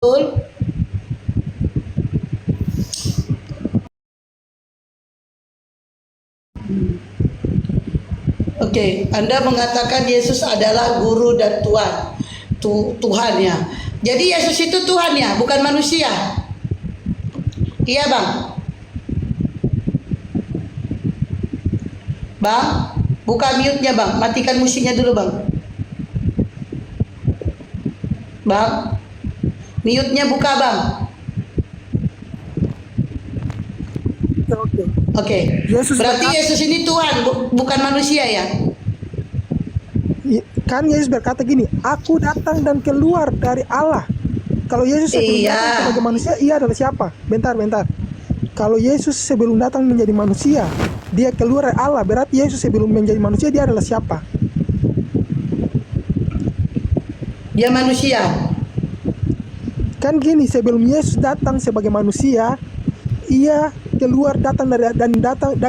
Betul. Oke, Anda mengatakan Yesus adalah guru dan Tuhan. Tuhan ya. Jadi Yesus itu Tuhan ya, bukan manusia. Iya, Bang. Bang, buka mute-nya, Bang. Matikan musiknya dulu, Bang. Bang, mute-nya buka, Bang. Oke. Berarti Yesus ini Tuhan, bukan manusia ya? Kan Yesus berkata gini, aku datang dan keluar dari Allah. Kalau Yesus sebelum datang sebagai manusia, ia adalah siapa? Bentar. Kalau Yesus sebelum datang menjadi manusia, dia keluar dari Allah. Berarti Yesus sebelum menjadi manusia, dia adalah siapa? Dia manusia. Kan gini, sebelum Yesus datang sebagai manusia, ia keluar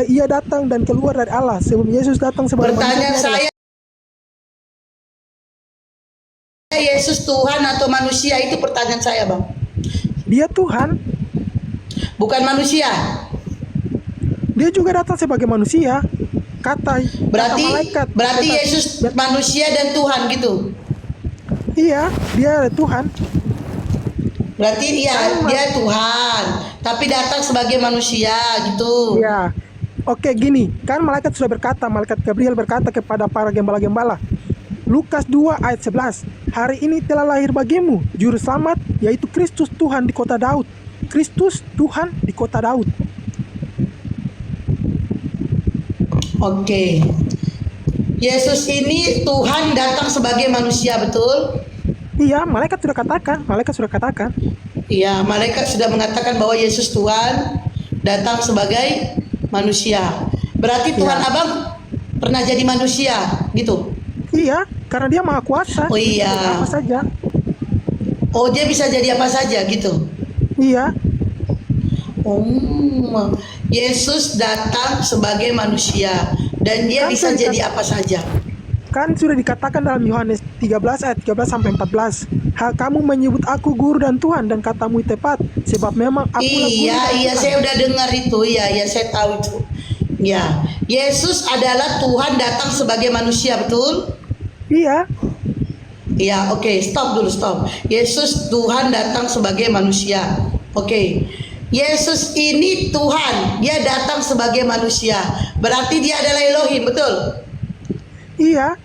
ia datang dan keluar dari Allah. Sebelum Yesus datang sebagai pertanyaan manusia. Yesus Tuhan atau manusia, itu pertanyaan saya, Bang. Dia Tuhan, bukan manusia. Dia juga datang sebagai manusia. Kata malaikat. Berarti Yesus manusia dan Tuhan gitu. Iya, dia Tuhan. Berarti dia Tuhan, tapi datang sebagai manusia gitu. Iya. Oke, gini, kan malaikat Gabriel berkata kepada para gembala-gembala. Lukas 2 ayat 11. Hari ini telah lahir bagimu juru selamat, yaitu Kristus Tuhan di kota Daud. Kristus Tuhan di kota Daud. Oke. Yesus ini Tuhan datang sebagai manusia, betul? Iya, malaikat sudah katakan. Iya, malaikat sudah mengatakan bahwa Yesus Tuhan datang sebagai manusia. Berarti Tuhan Abang pernah jadi manusia, gitu? Iya, karena dia maha kuasa. Oh iya. Apa saja. Oh, dia bisa jadi apa saja, gitu? Iya. Oh, Yesus datang sebagai manusia dan dia bisa jadi apa saja. Kan sudah dikatakan dalam Yohanes 13 ayat 13 sampai 14. Kamu menyebut aku guru dan Tuhan, dan katamu tepat, sebab memang aku Iya, saya udah dengar itu. Iya, saya tahu itu. Ya, Yesus adalah Tuhan datang sebagai manusia, betul? Iya. Iya, oke, stop. Yesus Tuhan datang sebagai manusia. Oke. Yesus ini Tuhan, dia datang sebagai manusia. Berarti dia adalah Elohim, betul? Iya.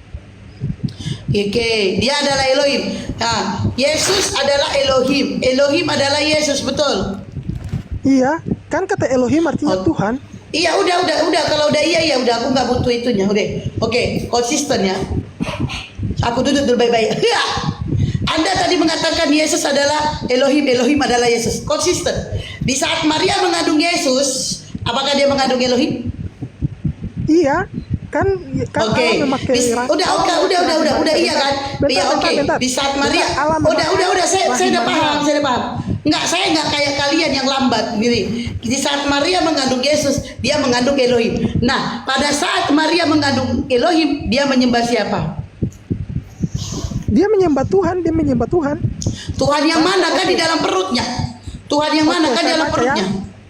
Oke, dia adalah Elohim. Nah, Yesus adalah Elohim. Elohim adalah Yesus, betul? Iya, kan kata Elohim artinya Tuhan. Iya, udah. Kalau udah iya, udah, aku nggak butuh itunya. Udah, oke, konsisten ya. Aku duduk dulu baik-baik. Anda tadi mengatakan Yesus adalah Elohim, Elohim adalah Yesus. Konsisten. Di saat Maria mengandung Yesus, apakah dia mengandung Elohim? Iya, kan Oke. Udah iya kan? Iya, oke. Di saat Maria, udah, saya udah paham. Enggak, saya enggak kayak kalian yang lambat gini. Di saat Maria mengandung Yesus, dia mengandung Elohim. Nah, pada saat Maria mengandung Elohim, dia menyembah siapa? Dia menyembah Tuhan. Tuhan yang mana kan di dalam perutnya? Tuhan yang mana kan di dalam perutnya?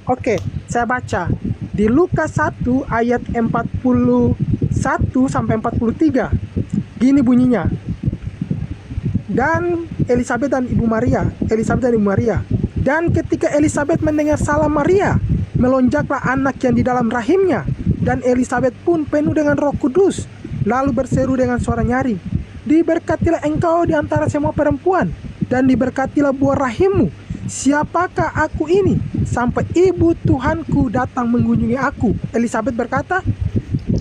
Oke, saya baca. Di Lukas 1 ayat 41 sampai 43. Gini bunyinya. Dan Elisabet dan Ibu Maria. Dan ketika Elisabet mendengar salam Maria, melonjaklah anak yang di dalam rahimnya, dan Elisabet pun penuh dengan Roh Kudus, lalu berseru dengan suara nyaring, diberkatilah engkau di antara semua perempuan, dan diberkatilah buah rahimmu. Siapakah aku ini, sampai ibu Tuhanku datang mengunjungi aku? Elisabet berkata,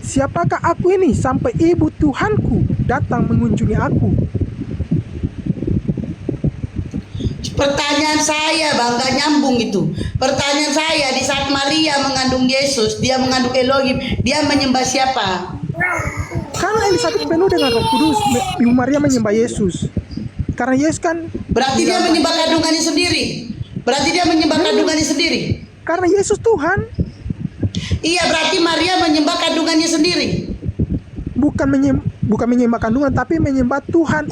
siapakah aku ini, sampai ibu Tuhanku datang mengunjungi aku? Pertanyaan saya, Bang, gak nyambung itu. Pertanyaan saya, di saat Maria mengandung Yesus, dia mengandung Elohim, dia menyembah siapa? Karena Elisabet penuh dengan Roh Kudus, Ibu Maria menyembah Yesus. Karena Yesus kan berarti dia menyembah kandungannya sendiri. Karena Yesus Tuhan. Iya, berarti Maria menyembah kandungannya sendiri. bukan menyembah kandungan tapi menyembah Tuhan.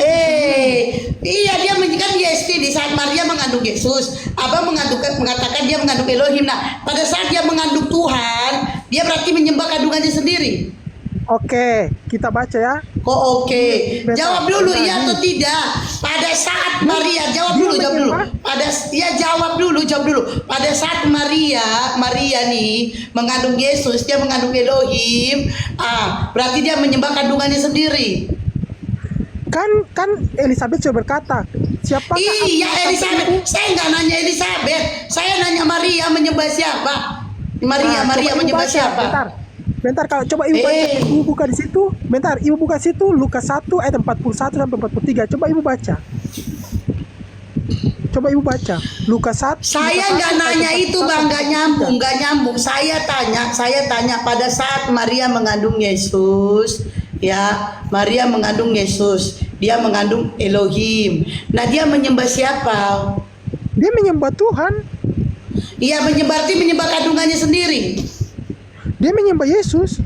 Iya, dia kan Yesti di saat Maria mengandung Yesus, Abang mengatakan dia mengandung Elohim. Nah, pada saat dia mengandung Tuhan, dia berarti menyembah kandungannya sendiri. Oke, kita baca ya. Oke. Jawab dulu iya atau tidak. Pada saat Maria, jawab dulu. Jawab dulu. Pada saat Maria nih mengandung Yesus, dia mengandung Elohim. Berarti dia menyembah kandungannya sendiri. Kan Elizabeth sudah berkata, siapa? Iya, Elizabeth. Saya nggak nanya Elizabeth. Saya nanya Maria menyembah siapa? Maria menyembah siapa? Bentar, kalau coba ibu baca, ibu buka di situ. Bentar, ibu buka situ Lukas 1 ayat 41 sampai 43. Coba ibu baca. Lukas 1. Saya nggak nanya itu, Bang, nggak nyambung. Saya tanya pada saat Maria mengandung Yesus, ya, Maria mengandung Yesus, dia mengandung Elohim. Nah, dia menyembah siapa? Dia menyembah Tuhan. Iya, menyembah kandungannya sendiri. Dia menyembah Yesus.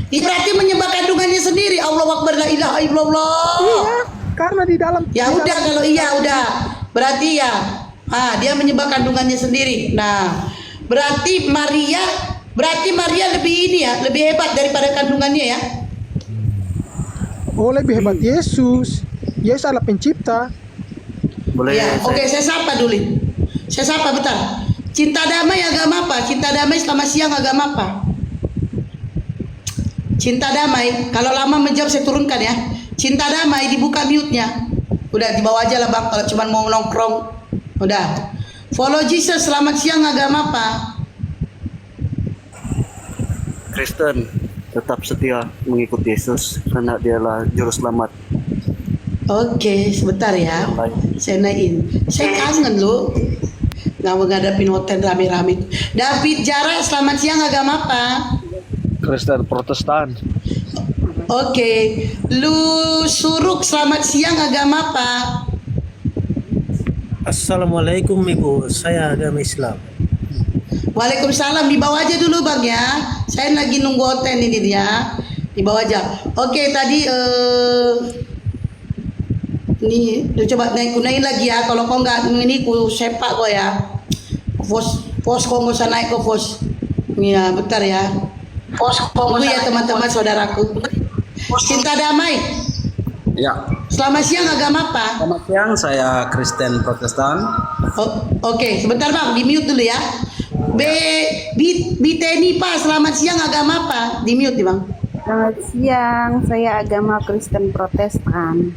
Berarti menyembah kandungannya sendiri. Allahu Akbar, la ilaha illallah. Iya, karena di dalam. Ya di udah dalam, kalau iya udah. Berarti ya, dia menyembah kandungannya sendiri. Nah, berarti Maria lebih lebih hebat daripada kandungannya ya. Oh, lebih hebat Yesus. Yesus adalah pencipta. Boleh. Ya, oke, saya sapa dulu. Saya sapa bentar. Cinta damai agama apa? Cinta damai selamat siang agama apa? Cinta damai. Kalau lama menjawab saya turunkan ya. Cinta damai dibuka mute-nya. Udah dibawa aja lah Bang kalau cuma mau nongkrong. Udah. Follow Jesus selamat siang agama apa? Kristen tetap setia mengikuti Yesus karena dialah juru selamat. Oke, sebentar ya. Saya naikin. Saya kangen loh. Nggak menghadapin hotel rame-rame. David Jara selamat siang agama apa? Kristen Protestan. Oke. Lu Suruk selamat siang agama apa? Assalamualaikum Ibu, saya agama Islam. Waalaikumsalam, dibawa aja dulu Bang ya. Saya lagi nunggu hotel ini dia. Dibawa aja. Oke, tadi ini coba naikin lagi ya. Kalau kau nggak ini ku sepak kau ya. Pos kau nggak usah naik ke pos. Ya, bentar ya. Tunggu ya teman-teman saudaraku. Cinta damai. Ya. Selamat siang agama apa? Selamat siang, saya Kristen Protestan. Oke, sebentar Bang, di mute dulu ya. Teni Pak, selamat siang agama apa? Di mute nih Bang. Selamat siang, saya agama Kristen Protestan.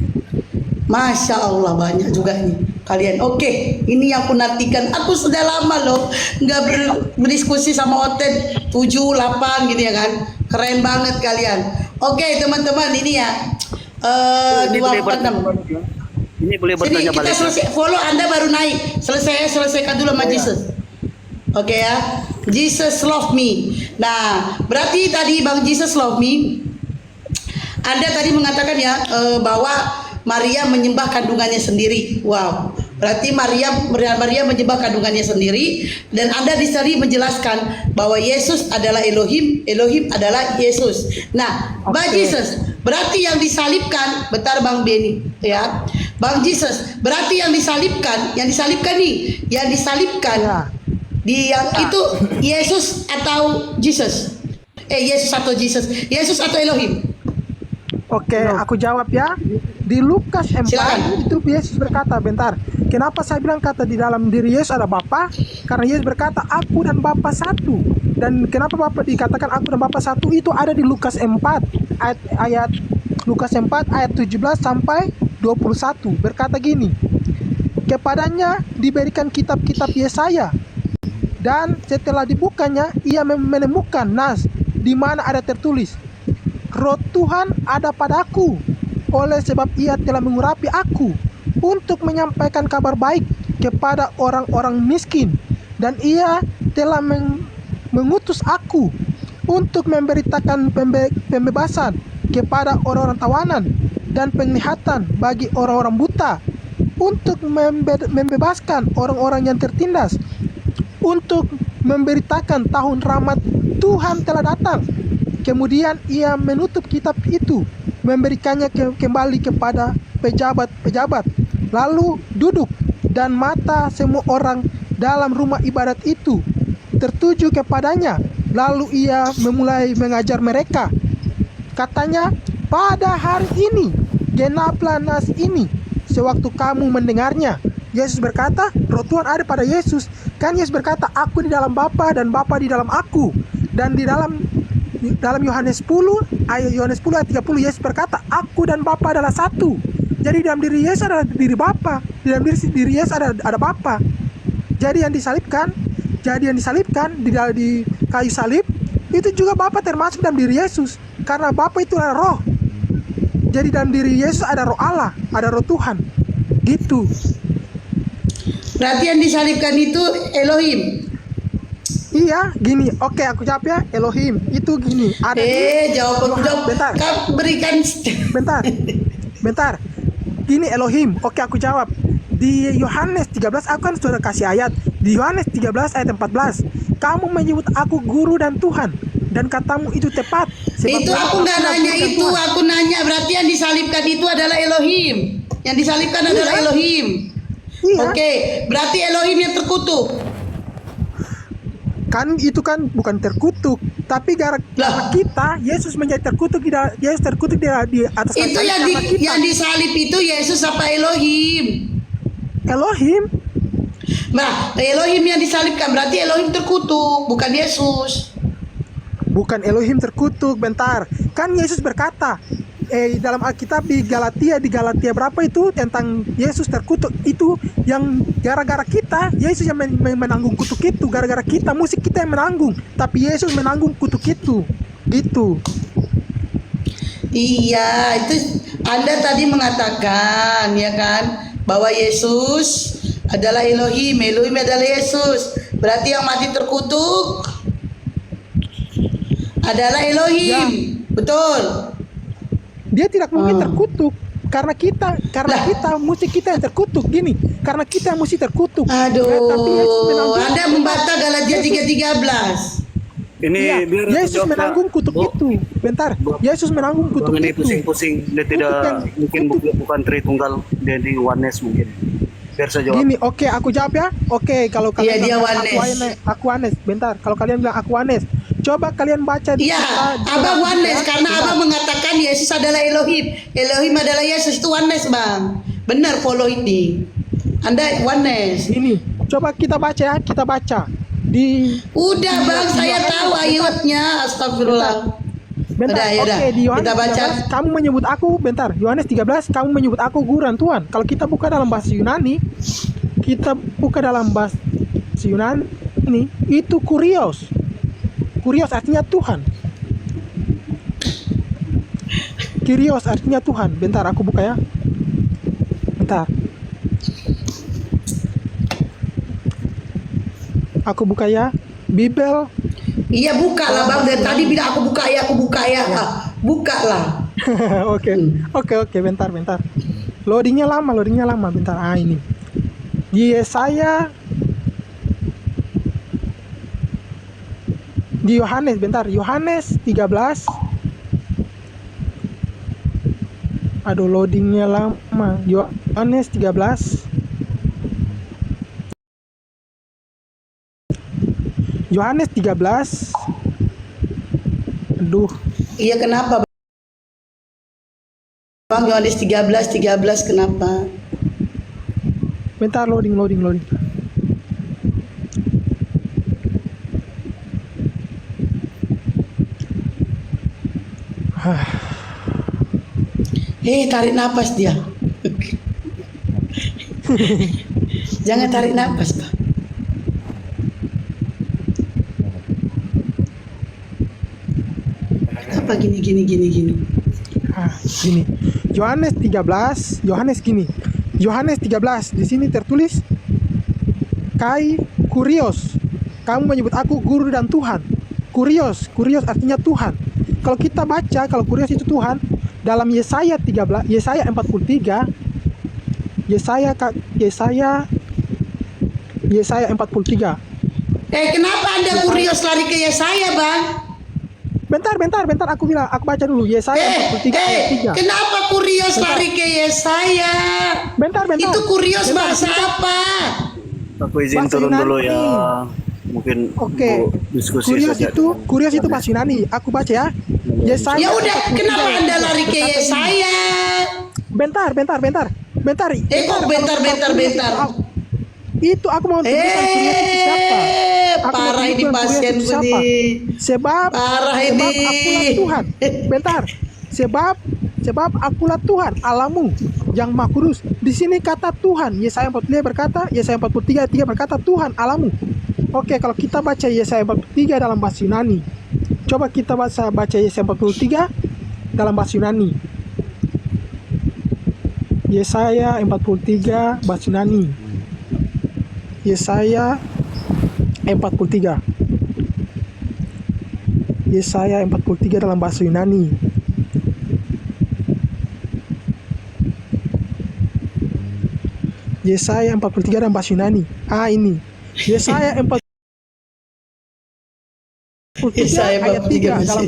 Masya Allah banyak juga ini kalian. Oke, ini yang aku nantikan. Aku sudah lama loh nggak berdiskusi sama Oten 7, 8 gitu ya kan. Keren banget kalian. Oke teman-teman ini ya 246. Ini boleh Sini bertanya kita balik. selesai follow Anda baru naik. Selesaikan dulu sama Jesus. Oke ya. Jesus love me. Nah, berarti tadi Bang Jesus love me. Anda tadi mengatakan ya bahwa Maria menyembah kandungannya sendiri. Wow. Berarti Maria menyembah kandungannya sendiri dan Anda di sini menjelaskan bahwa Yesus adalah Elohim, Elohim adalah Yesus. Nah, Bang Jesus, berarti yang disalibkan, bentar Bang Beni ya. Bang Jesus, berarti yang disalibkan nih, yang disalibkan itu Yesus atau Jesus? Yesus atau Jesus? Yesus atau Elohim? Oke, aku jawab ya. Di Lukas 4 Silakan. itu Yesus berkata, bentar. Kenapa saya bilang kata di dalam diri Yesus ada Bapa? Karena Yesus berkata, aku dan Bapa satu. Dan kenapa Bapa dikatakan aku dan Bapa satu? Itu ada di Lukas 4 ayat Lukas 4 ayat 17 sampai 21. Berkata gini, kepadanya diberikan kitab-kitab Yesaya. Dan setelah dibukanya, ia menemukan nas di mana ada tertulis, Roh Tuhan ada padaku, oleh sebab ia telah mengurapi aku untuk menyampaikan kabar baik kepada orang-orang miskin, dan ia telah mengutus aku untuk memberitakan pembebasan kepada orang-orang tawanan dan penglihatan bagi orang-orang buta, untuk membebaskan orang-orang yang tertindas, untuk memberitakan tahun rahmat Tuhan telah datang. Kemudian ia menutup kitab itu memberikannya kembali kepada pejabat-pejabat, lalu duduk, dan mata semua orang dalam rumah ibadat itu tertuju kepadanya. Lalu ia memulai mengajar mereka. Katanya, pada hari ini genaplah nas ini sewaktu kamu mendengarnya. Yesus berkata, Roh Tuhan ada pada Yesus. Kan Yesus berkata, aku di dalam Bapa dan Bapa di dalam aku. Dan di dalam Yohanes 10 ayat 30 Yesus berkata, aku dan Bapa adalah satu. Jadi dalam diri Yesus ada diri Bapa, di dalam diri Yesus ada Bapa. Jadi yang disalibkan di kayu salib itu juga Bapa termasuk dalam diri Yesus, karena Bapa itu adalah roh. Jadi dalam diri Yesus ada roh Allah, ada roh Tuhan. Gitu. Berarti yang disalibkan itu Elohim. Iya, gini. Oke, aku jawab ya. Elohim itu gini. Ada jawab. Bentar. Kau berikan. Bentar. Gini Elohim. Oke, aku jawab. Di Yohanes 13 aku kan sudah kasih ayat. Di Yohanes 13 ayat 14. Kamu menyebut aku guru dan Tuhan, dan katamu itu tepat. Itu aku nggak nanya itu. Aku nanya berarti yang disalibkan itu adalah Elohim. Yang disalibkan adalah Elohim. Iya. Oke, berarti Elohim yang terkutuk. Kan itu kan bukan terkutuk, tapi gara kita Yesus menjadi terkutuk. Yesus terkutuk di atas itu yang disalib itu Yesus apa Elohim? Elohim. Nah, Elohim yang disalibkan berarti Elohim terkutuk, bukan Yesus. Bukan Elohim terkutuk. Bentar. Kan Yesus berkata dalam Alkitab di Galatia berapa itu tentang Yesus terkutuk, itu yang gara-gara kita Yesus yang menanggung kutuk itu, gara-gara kita musik kita yang menanggung, tapi Yesus menanggung kutuk itu. Gitu. Iya, itu Anda tadi mengatakan ya kan bahwa Yesus adalah Elohim adalah Yesus. Berarti yang mati terkutuk adalah Elohim. Ya. Betul. Dia tidak mungkin terkutuk karena kita musik kita yang terkutuk. Gini, karena kita musik terkutuk. Aduh, Anda membantah Galatia 3:13. Ini ya, biar Yesus menanggung kutuk itu. Bentar, Yesus menanggung kutuk ini itu. pusing-pusing, dia tidak mungkin bukan Tritunggal, dia di oneness mungkin. Biar saya jawab. Gini, oke, aku jawab ya. Oke, kalau kalian dia aku oneness. Bentar, kalau kalian bilang aku oneness, coba kalian baca di Abang oneness karena Abang mengatakan Yesus adalah Elohim. Elohim adalah Yesus, itu oneness, Bang. Benar follow ini. Anda oneness. Ini, coba kita baca ya, kita baca. Udah Bang, saya tahu ayatnya. Astagfirullah. Bentar, oke, di Yohanes 13, kamu menyebut aku, bentar, Yohanes 13, kamu menyebut aku guru dan Tuhan. Kalau kita buka dalam bahasa Yunani, itu kurios. Kurios artinya Tuhan. Kyrios artinya Tuhan. Bentar, aku buka ya. Bentar. Aku buka ya. Bibel. Iya, buka lah Bang. Dari tadi bilang aku buka ya. Buka lah. Oke, bentar. Loadingnya lama, bentar. Ini. Yesaya. Di Yohanes, bentar. Yohanes 13. Aduh, loadingnya lama. Yohanes 13. Yohanes 13. Aduh. Iya, kenapa Bang? Yohanes 13 kenapa? Bentar, loading. Tarik napas dia. Jangan tarik napas, Bang. Kenapa gini? Gini. Yohanes 13, Yohanes 13 di sini tertulis Kai kurios. Kamu menyebut aku guru dan Tuhan. Kurios artinya Tuhan. Kalau kita baca, kalau kurios itu Tuhan, dalam Yesaya 43, Yesaya 43. Kenapa Anda kurios lari ke Yesaya, Bang? Bentar, aku baca dulu Yesaya 43 ayat 3. Kenapa Kurios lari ke Yesaya? Bentar. Itu Kurios bahasa apa? Aku izin Bahasa turun Yunani. dulu ya. Mungkin Oke. Bu diskusi saja. Kurios itu bahasa Yunani. Aku baca ya. Yesaya. Ya udah, kenapa Anda lari ke Yesaya? Bentar. Kok bentar. Itu aku mau tunjukkan Kurios itu siapa. Aku mau Parah ini tunjukkan Kurios pasien itu siapa. ini. Sebab ini. akulah Tuhan. Bentar. Sebab akulah Tuhan Allahmu yang Maha Kudus. Di sini kata Tuhan, Yesaya 43 berkata, Yesaya 43 ayat 3 berkata Tuhan Allahmu. Oke, kalau kita baca Yesaya 43 dalam bahasa Yunani. Coba kita baca Yesaya 43 dalam bahasa Yunani. Yesaya 43 bahasa Yunani. Yesaya 43. Yesaya 43 dalam bahasa Yunani. Yesaya 43 dalam bahasa Yunani. Ini. Yesaya 43 ayat 3 dalam.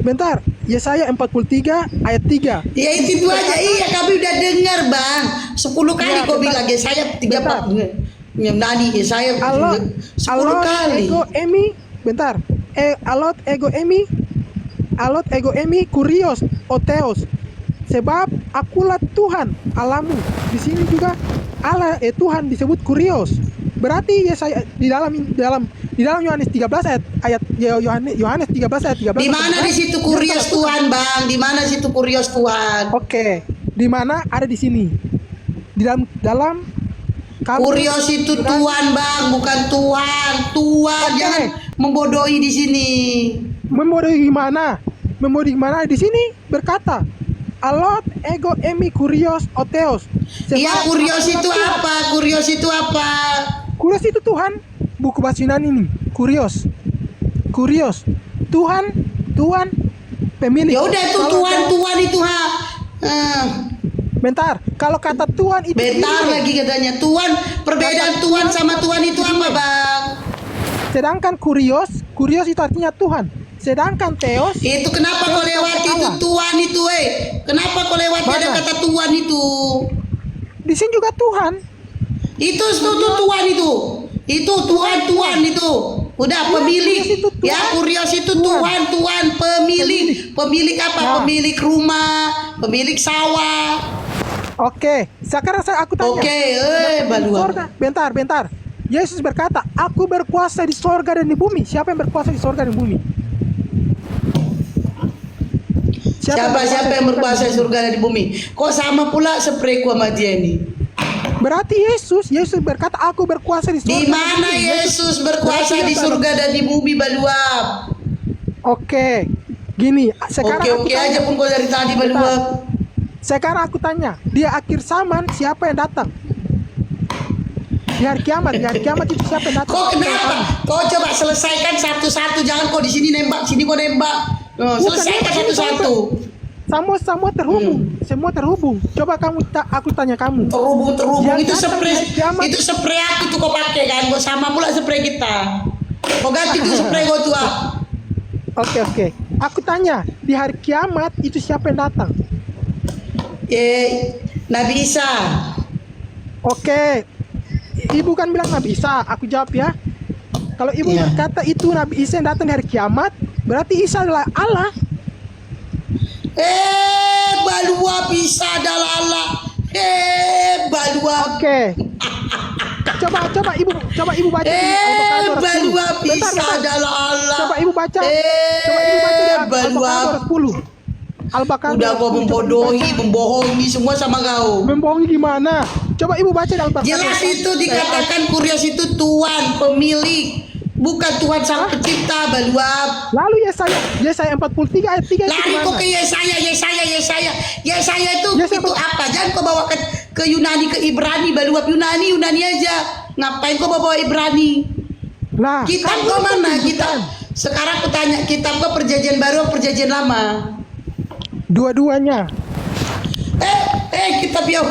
Bentar. Yesaya 43 ayat 3. Ya itu aja. Iya, kami udah dengar, Bang. 10 kali kau bilang Yesaya 34. Nadi Yesaya 10 kali. Alot ego emi kurios oteos. Sebab akulah Tuhan Allahmu. Di sini juga Allah Tuhan disebut kurios. Berarti Yesaya di dalam Yohanes 13 ayat Yohanes 13 ayat 13. Di mana di situ kurios Tuhan, Bang? Di mana situ kurios Tuhan? Oke. Di mana ada di sini. Di dalam kurios itu Tuhan, Bang, bukan Tuhan. Tuhan, jangan membodohi di sini. Membodohi gimana? Di sini berkata Alot ego emi kurios oteos. Iya, kurios itu apa? Kurios itu apa? Kurios itu Tuhan. Buku bahasa Yunani ini. Kurios. Tuhan pemilik. Ya udah itu Tuhan itu Bentar, kalau kata Tuhan itu bentar lagi katanya Tuhan, perbedaan Tuhan sama Tuhan itu apa, Bang? Sedangkan kurios itu artinya Tuhan. Sedangkan teos itu kenapa kau lewati itu Tuhan itu, Kenapa kau lewati ada kata Tuhan itu? Di sini juga Tuhan. Itu Tuhan itu. Itu Tuhan itu. Udah pemilik. Ya, kurios itu Tuhan, pemilik apa? Nah. Pemilik rumah, pemilik sawah. Oke, sekarang aku tanya. Oke, balua. Bentar. Yesus berkata, aku berkuasa di sorga dan di bumi. Siapa yang berkuasa di sorga dan bumi? Siapa yang berkuasa di surga dan di bumi? Kok sama pula sepreku sama dia ini? Berarti Yesus berkata, aku berkuasa di sorga. Di mana Yesus berkuasa di surga dan di bumi, Baluap? Oke, gini. Sekarang Oke aja pun kau dari tadi, Baluap. Sekarang aku tanya, di akhir zaman siapa yang datang? Di hari kiamat itu siapa yang datang? Kok kenapa? Kau coba selesaikan satu-satu, jangan kau di sini nembak, sini kau nembak. Selesaikan satu-satu. Semua terhubung. Semua terhubung. Coba aku tanya kamu. Terhubung. Yang Itu spray aku tuh kau pakai kan? Kau sama pula spray kita. Kau ganti tuh spray kau tuh. Oke. Aku tanya, di hari kiamat itu siapa yang datang? Nabi Isa. Oke. Ibu kan bilang Nabi Isa, aku jawab ya. Kalau ibu berkata itu Nabi Isa yang datang di hari kiamat, berarti Isa adalah Allah. Baluap Isa adalah Allah. Baluap. Oke. Coba ibu baca Baluap Isa adalah Allah. Coba ibu baca di Al-Baqarah 10. Al-Baqarah. Udah kau membohongi semua sama kau. Membohongi gimana? Coba ibu baca di Al-Baqarah. Jelas itu dikatakan kurios itu Tuhan, pemilik, bukan Tuhan sang pencipta, Baluap. Lalu Yesaya 43 ayat 3 itu Lari kok ke Yesaya itu apa? Jangan kau bawa ke Yunani, ke Ibrani, Baluap. Yunani aja. Ngapain kau bawa Ibrani? Nah, Kitab kau mana? Sekarang aku tanya, kitab kau perjanjian baru atau perjanjian lama? Dua-duanya. Kitab ya.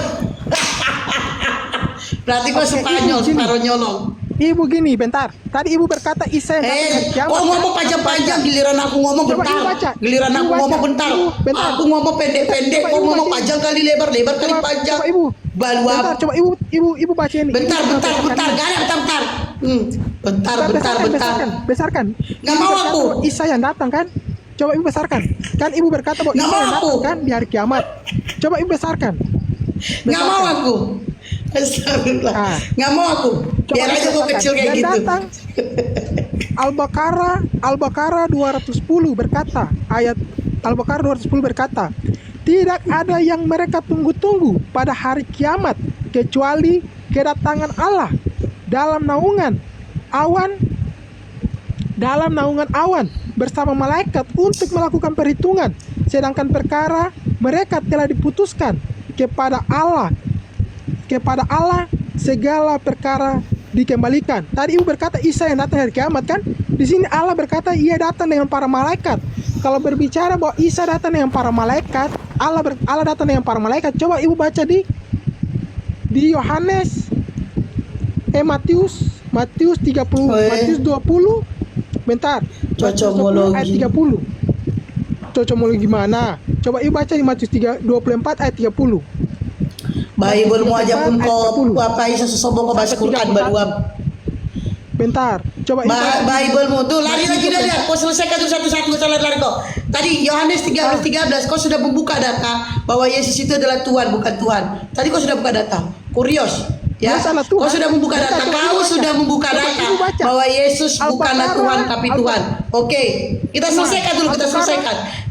Berarti kau Spanyol, separuh nyolong. Ibu gini, bentar. Tadi ibu berkata Isa yang datang dari kiamat. Kau ngomong panjang-panjang, giliran aku ngomong Coba bentar. ibu baca. Giliran Ibu aku baca. ngomong bentar. Bentar. Aku ngomong pendek-pendek, Coba kau ibu ngomong baca. panjang kali lebar kali panjang. Coba ibu. Baluap. Bentar, coba ibu baca ini. Bentar, Ibu bentar, besarkan bentar, ini. gak ada bentar. Bentar. Besarkan. Nggak mau Berkata aku. bahwa Isa yang datang kan? Coba ibu besarkan. Kan ibu berkata bahwa Nggak Isa mau yang aku. datang kan di hari kiamat. Coba ibu besarkan. Nggak mau aku. Astagfirullah. Ah. Nggak mau aku. Coba Biar ibu aja kau besarkan. kecil kayak Yang gitu. datang Al-Baqarah 210 berkata, ayat Al-Baqarah 210 berkata, tidak ada yang mereka tunggu-tunggu pada hari kiamat kecuali kedatangan Allah dalam naungan awan bersama malaikat untuk melakukan perhitungan, sedangkan perkara mereka telah diputuskan kepada Allah segala perkara dikembalikan. Tadi ibu berkata Isa yang datang dari kiamat kan? Di sini Allah berkata ia datang dengan para malaikat. Kalau berbicara bahwa Isa datang dengan para malaikat, Allah datang dengan para malaikat. Coba ibu baca di Yohanes, Matius 30, Matius 20. Bentar. Cocomologi. Ayat 30. Cocomologi gimana? Coba ibu baca di Matius 24 ayat 30. Bible-mu aja pun kau 30. apa Isa sombong kau bahas Quran baluap. Bentar. Coba ibu baca. Bible-mu tuh lari lagi dah. Kau selesaikan tuh satu-satu, kau lari kau. Tadi Yohanes 13 kau sudah membuka data bahwa Yesus itu adalah Tuhan bukan Tuhan. Tadi kau sudah buka data. Kurios. Ya, Masalah Tuhan. kau sudah membuka data. Coba Kau ibu sudah baca. membuka Coba data ibu baca. bahwa Yesus bukanlah Al-Baqarah, Tuhan tapi Tuhan. Oke, kita selesaikan dulu.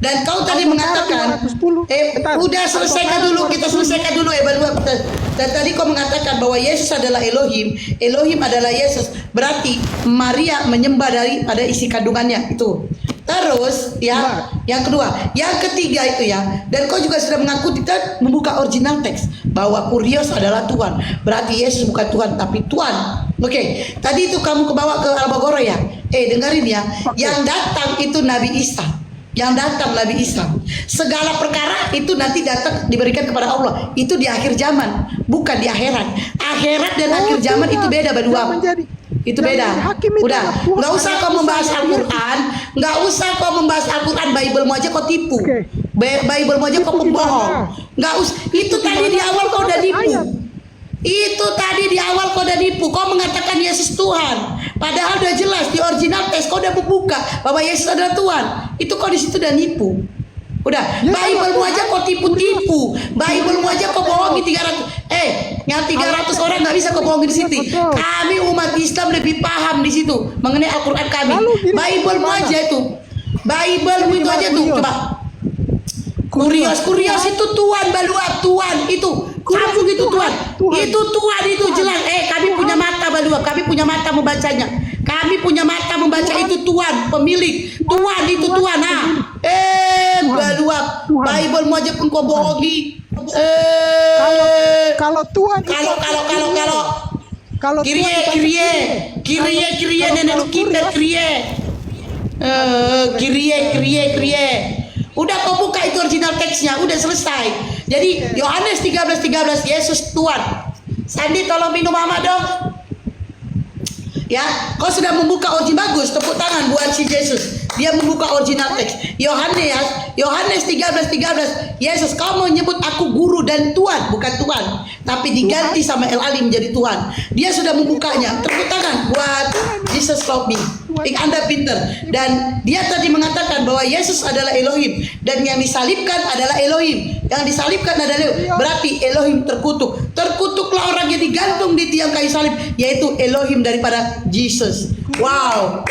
Dan kau tadi mengatakan, 210. Bentar. udah selesaikan dulu. Kita selesaikan dulu evaluasi. Dan tadi kau mengatakan bahwa Yesus adalah Elohim, Elohim adalah Yesus. Berarti Maria menyembah daripada isi kandungannya itu. Terus ya, yang kedua, yang ketiga itu ya. Dan kau juga sudah mengaku kita membuka original teks bahwa Kurios adalah Tuhan. Berarti Yesus bukan Tuhan tapi Tuhan. Oke, tadi itu kamu kebawa ke Al-Baqarah ya. Dengerin ya. Yang datang itu Nabi Isa. Yang datang Nabi Isa. Segala perkara itu nanti datang diberikan kepada Allah. Itu di akhir zaman, bukan di akhirat. Akhirat dan akhir zaman itu beda berdua. Itu beda. Udah, nggak usah kau membahas Al-Quran, nggak usah kau membahas Al-Quran. Bible-mu aja kau tipu. Bible-mu aja kau pembohong. Nggak usah. Itu tadi di awal kau udah tipu. Itu tadi di awal kau udah nipu. Kau mengatakan Yesus Tuhan. Padahal udah jelas di original teks kau udah membuka bahwa Yesus adalah Tuhan. Itu kau di situ udah nipu. Udah, Bible-mu aja kau tipu-tipu. Bible-mu aja kau bohongi 300. Yang 300 orang nggak bisa kau bohongin di situ. Kami umat Islam lebih paham di situ mengenai Al-Quran kami. Bible-mu aja itu. Bible-mu itu aja tuh. Coba. Kurios itu Tuhan baluap, Tuhan itu. Kampung itu Tuhan. Itu Tuhan itu jelas. Kami punya mata baluap, kami punya mata membacanya. Kami punya mata membaca itu Tuhan, pemilik. Tuhan itu Tuhan. Baluap. Bible-mu aja pun kau bohongi. Kalau Tuhan Kalau Kirie nenek lu kita Kirie. Udah kau buka itu original teksnya, udah selesai. Jadi Yohanes 13 Yesus Tuhan. Sandi tolong minum mama dong. Ya, kau sudah membuka original, bagus, tepuk tangan buat si Yesus. Dia membuka original teks. Yohanes 13 Yesus, kau mau nyebut aku guru dan Tuhan, bukan Tuhan, tapi diganti sama El Ali menjadi Tuhan. Dia sudah membukanya. Tepuk tangan buat Jesus love me. Anda pinter. Dan dia tadi mengatakan bahwa Yesus adalah Elohim dan yang disalibkan adalah Elohim. Yang disalibkan adalah Elohim. Berarti Elohim terkutuk. Terkutuklah orang yang digantung di tiang kayu salib, yaitu Elohim daripada Jesus. Wow.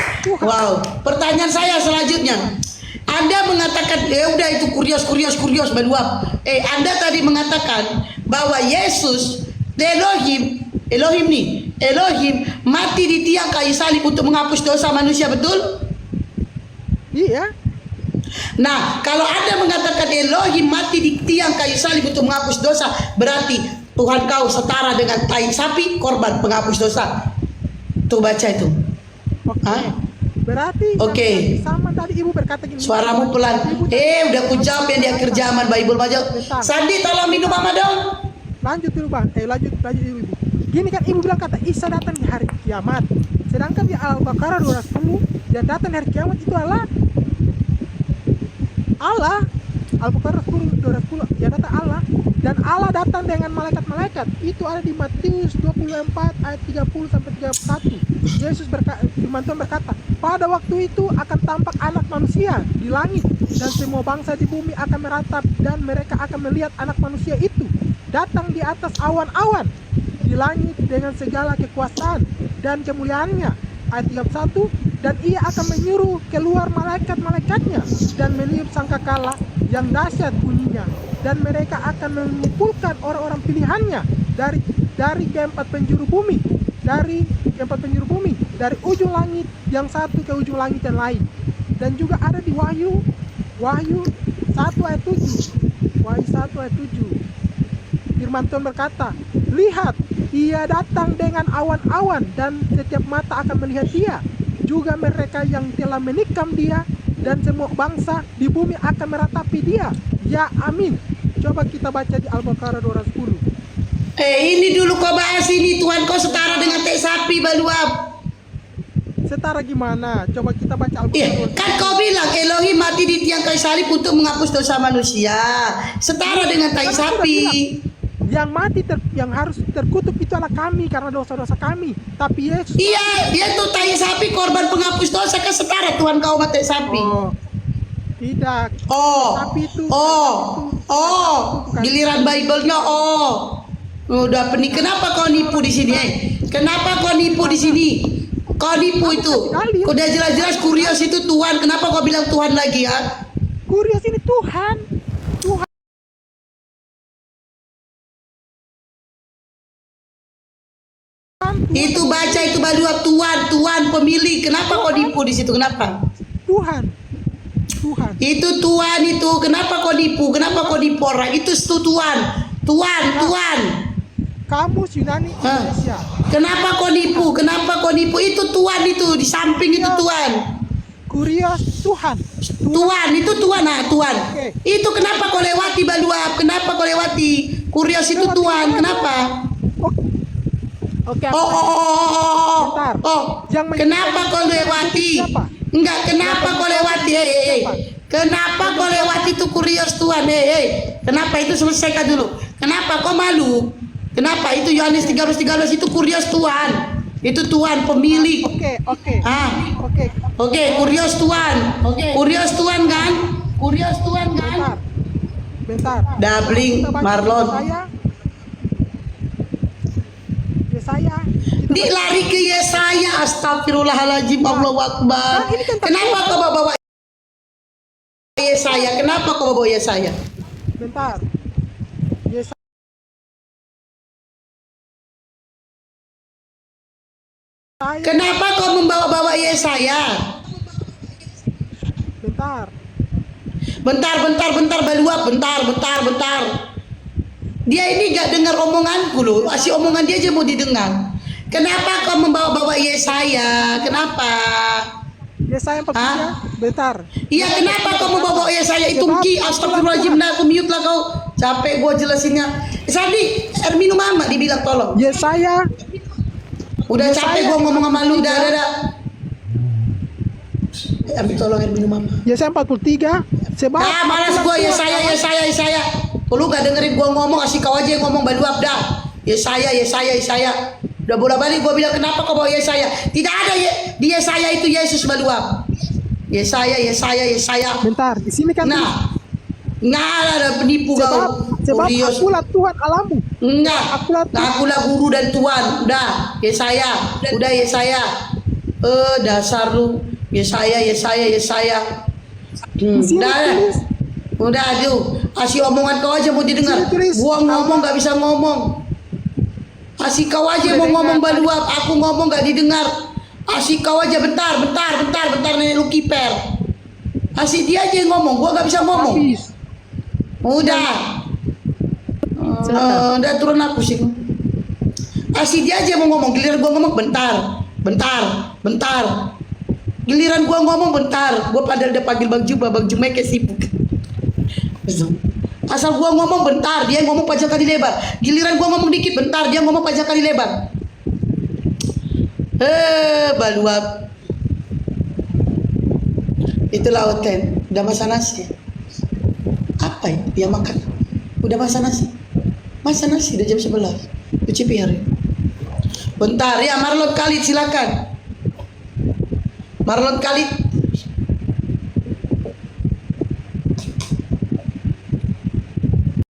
Pertanyaan saya selanjutnya. Anda mengatakan ya udah itu kurios meluap. Anda tadi mengatakan bahwa Yesus Elohim mati di tiang kayu salib untuk menghapus dosa manusia, betul? Iya. Nah, kalau Anda mengatakan Elohim mati di tiang kayu salib untuk menghapus dosa, berarti Tuhan kau setara dengan tai sapi, korban penghapus dosa. Tuh baca itu. Berarti sama tadi ibu berkata gini. Suaramu pelan. Udah ku jawab yang di akhir zaman Bible aja. Sandi tolong minum mama dong. Lanjut dulu bang. Lanjut dulu ibu. Gini kan ibu bilang kata Isa datang di hari kiamat. Sedangkan di Al-Baqarah 210 yang datang di hari kiamat itu Allah. Al-Baqarah 210 yang datang Allah. Dan Allah datang dengan malaikat-malaikat. Itu ada di Matius 24 ayat 30 sampai 31. Yesus firman Tuhan berkata, pada waktu itu akan tampak anak manusia di langit, dan semua bangsa di bumi akan meratap, dan mereka akan melihat anak manusia itu datang di atas awan-awan di langit dengan segala kekuasaan dan kemuliaannya. Ayat 31, dan ia akan menyuruh keluar malaikat-malaikatnya dan meniup sangkakala yang dahsyat bunyinya, dan mereka akan mengumpulkan orang-orang pilihannya dari keempat penjuru bumi, dari ujung langit yang satu ke ujung langit yang lain. Dan juga ada di Wahyu 1 ayat 7. Wahyu 1 ayat 7. Firman Tuhan berkata, lihat, ia datang dengan awan-awan, dan setiap mata akan melihat dia, juga mereka yang telah menikam dia, dan semua bangsa di bumi akan meratapi dia. Ya amin. Coba kita baca di Al-Baqarah 210. Ini dulu kau bahas ini, Tuhan kau setara dengan teh sapi baluap. Setara gimana? Coba kita baca Al-Baqarah 210. Kan kau bilang Elohim mati di tiang kayu salib untuk menghapus dosa manusia. Setara dengan tai sapi. Yang mati yang harus terkutuk itu adalah kami karena dosa-dosa kami. Tapi Yesus, Iya, dia tuh tai sapi korban penghapus dosa, kan setara Tuhan kau mati sapi. Tidak. Tapi itu Giliran Bible-nya udah pening. Kenapa kau nipu di sini? Kenapa kau nipu di sini? Kau nipu itu. Udah jelas-jelas Kurios itu Tuhan. Kenapa kau bilang Tuhan lagi ya? Kurios ini Tuhan. Itu baca itu baluap Tuhan pemilik. Kenapa kau nipu di situ? Kenapa? Tuhan. Itu Tuhan itu. Kenapa kau nipu? Kenapa kau nipu orang? Itu Tuhan. Kamus Yunani Indonesia. Kenapa kau nipu? Itu Tuhan itu di samping itu Tuhan. Kurios Tuhan. Tuhan itu Tuhan. Okay. Itu kenapa kau lewati baluap? Kenapa kau lewati? Kurios itu Tuhan. Kenapa? Oke. Kenapa kau lewati? Enggak, kenapa kau lewati? Kenapa kau lewati itu Kurios Tuhan? Kenapa itu selesaikan dulu? Kenapa kau malu? Kenapa itu Yohanes 13:13 itu Kurios Tuhan? Itu Tuhan pemilik. Oke, Kurios Tuhan. Kurios Tuhan kan? Bentar. Dabling Marlon. Yesaya. Di lari ke Yesaya, astagfirullahaladzim, Allahu Akbar. Kenapa kau bawa Yesaya? Bentar. Yesaya. Kenapa kau membawa-bawa Yesaya? Bentar, baluap, bentar. Dia ini gak dengar omonganku loh, asih omongan dia aja mau didengar. Kenapa kau membawa-bawa Yesaya? Kenapa? Yesaya 43. Bentar. Iya, kenapa kau membawa Yesaya itu? Astagfirullahaladzim, aku mute lah kau. Capek gua jelasinnya. Sandi, air minum mama dibilang tolong. Yesaya. Udah capek gua ngomong sama lu, dah. Ambil tolong air minum mama. Yesaya 43. Sebab malas gua Yesaya. Lu gak dengerin gua ngomong, asik kau aja yang ngomong baluap dah. Yesaya. Udah bolak-balik gua bilang kenapa kau bawa Yesaya? Tidak ada di Yesaya itu Yesus baluap. Yesaya. Bentar, di sini kan. Nggak ada penipu kau. Sebab akulah Tuhan Allahmu. Enggak. Akulah guru dan Tuhan. Udah, Yesaya. Dasar lu. Yesaya. Udah, asih omongan kau aja mau didengar. Gua ngomong gak bisa ngomong. Asih kau aja mau ngomong baluap, aku ngomong gak didengar. Asih kau aja bentar nenek lu kiper. Asih dia aja yang ngomong, gua gak bisa ngomong. Udah turun aku sih. Asih dia aja mau ngomong, giliran gua ngomong bentar. Giliran gua ngomong bentar. Gua padahal udah panggil Bang Juma kayak sibuk. Asal gua ngomong bentar, dia ngomong panjang kali lebar. Giliran gua ngomong dikit bentar, dia ngomong panjang kali lebar. Baluap. Itulah hotel. Udah masak nasi. Apa ya? Dia makan. Udah masak nasi. Masak nasi udah jam 11. Cuci piring. Bentar ya, Marlon Khalid silakan. Marlon Khalid.